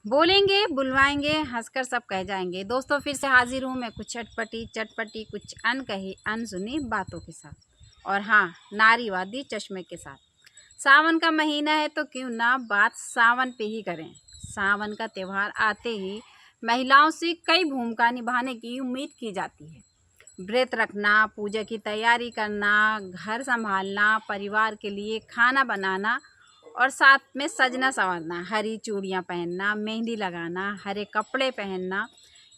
बोलेंगे, बुलवाएंगे, हंसकर सब कह जाएंगे। दोस्तों फिर से हाजिर हूँ मैं कुछ चटपटी कुछ अनकही अनसुनी बातों के साथ। और हाँ, नारीवादी चश्मे के साथ। सावन का महीना है तो क्यों ना बात सावन पे ही करें। सावन का त्यौहार आते ही महिलाओं से कई भूमिका निभाने की उम्मीद की जाती है। व्रत रखना, पूजा की तैयारी करना, घर संभालना, परिवार के लिए खाना बनाना और साथ में सजना संवरना, हरी चूड़ियाँ पहनना, मेहंदी लगाना, हरे कपड़े पहनना,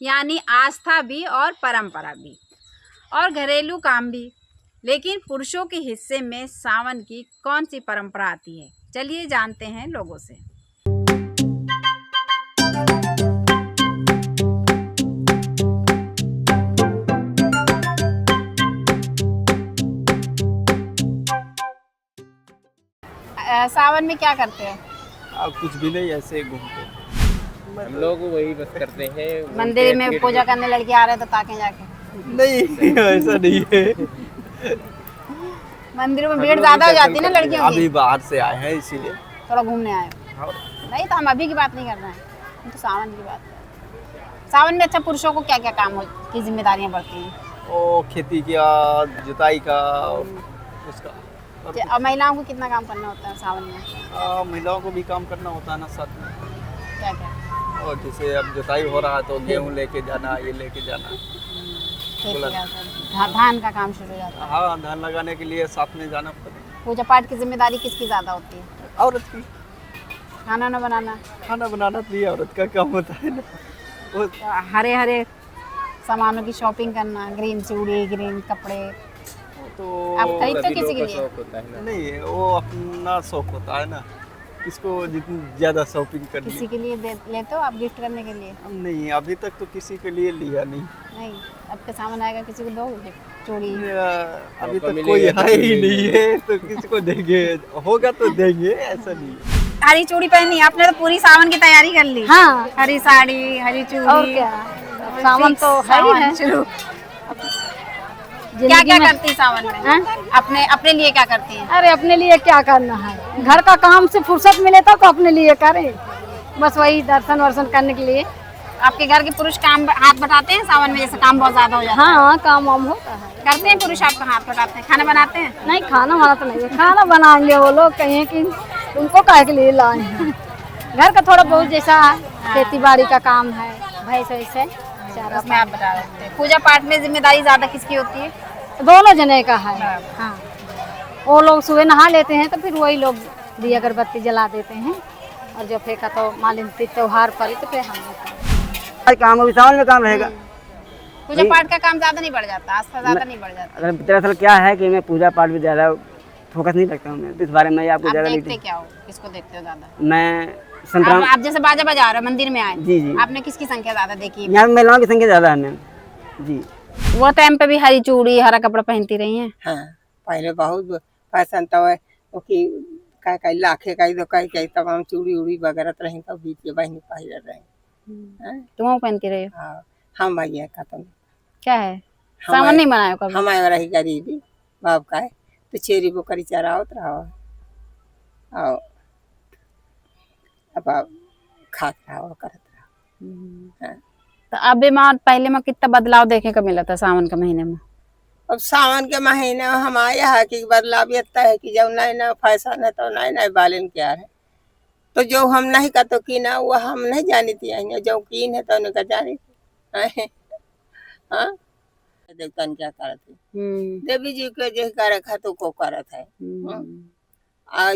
यानी आस्था भी और परंपरा भी और घरेलू काम भी। लेकिन पुरुषों के हिस्से में सावन की कौन सी परंपरा आती है, चलिए जानते हैं लोगों से। सावन में क्या करते हैं? अब कुछ भी नहीं, ऐसे घूमते। हम लोग वही बस करते हैं, मंदिर में पूजा करने लड़के आ रहे हैं तो ताके जाके? नहीं ऐसा नहीं है। मंदिर में भीड़ ज्यादा हो जाती है ना लड़कियों की। अभी बाहर से आए हैं इसीलिए थोड़ा घूमने आए हो। नहीं तो हम अभी की बात नहीं कर रहे हैं, हम तो सावन की बात कर रहे हैं। सावन में अच्छा पुरुषों को क्या क्या काम की जिम्मेदारियां बढ़ती हैं? वो खेती का, जुताई का, उसका और महिलाओं को कितना काम करना होता है सावन में? महिलाओं को भी काम करना होता है ना साथ में। क्या क्या? और जैसे अब जुताई हो रहा है तो गेहूँ लेके जाना, ये लेके जाना। खेती का धान का काम शुरू हो जाता है। हाँ, धान लगाने के लिए साथ में जाना पड़ता है। पूजा पाठ की जिम्मेदारी किसकी ज्यादा होती है? औरत की। खाना न बनाना? खाना बनाना भी औरत का काम होता है ना। वो तो हरे हरे सामानों की शॉपिंग करना, ग्रीन चूड़ी, ग्रीन कपड़े, तो आप खरीदते हो किसी के लिए? शौक होता है ना। नहीं, वो अपना शौक होता है ना, किसको जितनी ज्यादा शॉपिंग करनी। किसी के लिए लेते हो आप गिफ्ट करने के लिए? नहीं, अभी तक तो किसी के लिए लिया नहीं। नहीं, अब के सामान आएगा किसी को दोगे गिफ्ट? चूड़ी? अभी तक कोई है ही नहीं है तो किसको देंगे, होगा तो देंगे, ऐसा नहीं है। हरी चूड़ी पहनी आपने तो पूरी सावन की तैयारी कर ली। हाँ, हरी साड़ी, हरी चूड़ी। और क्या, सावन तो है ही है। शुरू। क्या क्या करती सावन में? हैं? अपने लिए क्या करती हैं? अरे अपने लिए क्या करना है, घर का काम से फुर्सत मिले तो अपने लिए करें, बस वही दर्शन वर्शन करने के लिए। आपके घर के पुरुष काम हाथ बटाते हैं सावन में, जैसे काम बहुत ज्यादा हो जाता है? हाँ, काम वाम होता है। करते हैं पुरुष आपका हाथ बटाते हैं? खाना बनाते हैं? नहीं, खाना वाना तो नहीं है, खाना बनाएंगे वो लोग, कहें कि उनको काहे के लिए लाए हैं। घर का थोड़ा बहुत जैसा खेती बाड़ी का काम है, भैंस वैसे चारा उसमें आप बता सकते हैं। पूजा पाठ में जिम्मेदारी ज्यादा किसकी होती है? दोनों जने का है। हाँ, वो लोग सुबह नहा लेते हैं तो फिर वही लोग दिया अगरबत्ती जला देते हैं, और जो फेंका तो मालिन त्योहार पर तो फिर हम लोग काम अभी सावन में काम रहेगा। पूजा पाठ का काम ज्यादा नहीं बढ़ जाता, आस्था ज्यादा नहीं बढ़ जाता? अगर दरअसल क्या है कि मैं पूजा पाठ भी ज़्यादा फोकस नहीं रखता हूँ, मैं इस बारे में आपको आप ज़्यादा देखते नहीं। क्या हो, किसको देखते हो ज्यादा? मैं संतराम आप जैसे बाजा बजा रहे हो, मंदिर में आए, जी जी, आपने किसकी संख्या ज्यादा देखी? यहाँ महिलाओं की संख्या ज़्यादा है मैम जी। वो टाइम पे भी हरी चूड़ी, हरा कपड़ा पहनती रही हैं? हाँ, पहले बहुत फैशन तो है कि कई लाखे कई तो कई तमाम चूड़ी उड़ी वगैरह रही तो बीच के बहनी पहले रहे। तुम पहनती रही हो? हाँ, हम भैया खत्म। क्या है, सावन नहीं मनायो कभी? हमारे रही गरीबी बाप का है तो चेरी बोकरी चरावत रहो और अब खात रहो करत रहो। तो अभी माँ पहले में कितना बदलाव देखे को मिला था सावन के महीने में? अब सावन के महीने में हमारे यहाँ की बदलाव इतना है कि जब नए नए फैशन है तो नए नए बालन क्या है, तो जो हम नहीं का तो की ना वो हम नहीं जानी थी, जो कीन है तो उनका जानी थी। हाँ, देवतन क्या करते, देवी जी के जो कर तो को करत है।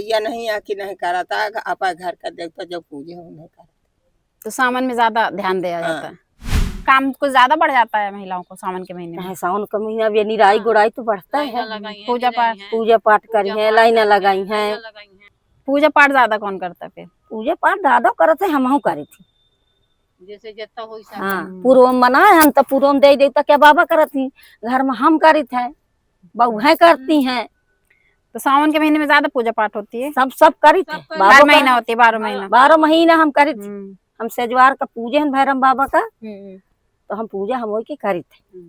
या नहीं या कि नहीं करता, अपा घर का देवता जो पूजे हो नहीं करते। तो सावन में ज्यादा ध्यान दिया जाता है। काम कुछ ज्यादा बढ़ जाता है महिलाओं को सावन के महीने में? सावन का महीना अब ये निराई गुड़ाई तो बढ़ता है, पूजा पाठ करी है, लाइना लगाई है। पूजा पाठ ज्यादा कौन करता है फिर? पूजा पाठ दादा करते हमहू करी थी, जैसे जितना हो हाँ, पूर्व में बनाए हम तो पूर्व में दे देता क्या बाबा करती, घर में हम करी थे, बहुएं करती हैं। तो सावन के महीने में ज्यादा पूजा पाठ होती है? सब करी थे, हर महीना होती है? 12 महीना? 12 महीना हम करी थी। हम सेजवार का पूजे हैं भैरम बाबा का, तो हम पूजा हम वही की करी थे।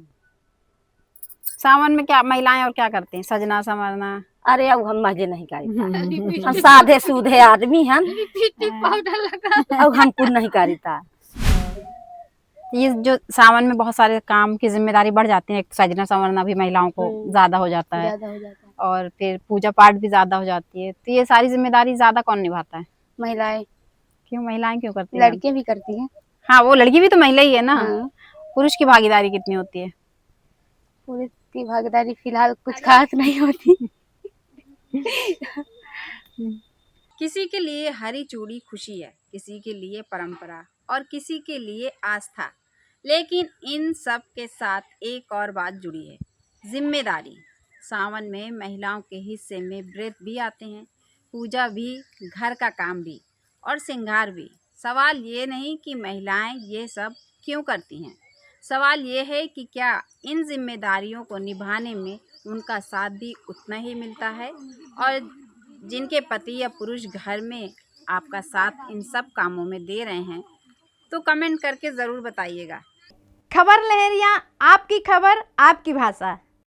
सावन में क्या महिलाएं और क्या करती हैं? सजना संवरना। अरे अब हम मजे नहीं करीता हम साधे सूधे आदमी हम अब हमको नहीं करीता। ये जो सावन में बहुत सारे काम की जिम्मेदारी बढ़ जाती है, एक सजना संवरना भी महिलाओं को ज्यादा हो जाता है और फिर पूजा पाठ भी ज्यादा हो जाती है, तो ये सारी जिम्मेदारी ज्यादा कौन निभाता है? महिलाएं। क्यों महिलाएं क्यों करती हैं? लड़के भी करती हैं। हाँ, वो लड़की भी तो महिला ही है ना। हाँ। पुरुष की भागीदारी कितनी होती है? पुरुष की भागीदारी फिलहाल कुछ खास नहीं होती। किसी के लिए हरी चूड़ी खुशी है, किसी के लिए परंपरा और किसी के लिए आस्था, लेकिन इन सब के साथ एक और बात जुड़ी है, जिम्मेदारी। सावन में महिलाओं के हिस्से में व्रत भी आते हैं, पूजा भी, घर का काम भी और श्रृंगार भी। सवाल ये नहीं कि महिलाएं ये सब क्यों करती हैं, सवाल ये है कि क्या इन जिम्मेदारियों को निभाने में उनका साथ भी उतना ही मिलता है, और जिनके पति या पुरुष घर में आपका साथ इन सब कामों में दे रहे हैं तो कमेंट करके ज़रूर बताइएगा। खबर लहरिया, आपकी खबर आपकी भाषा।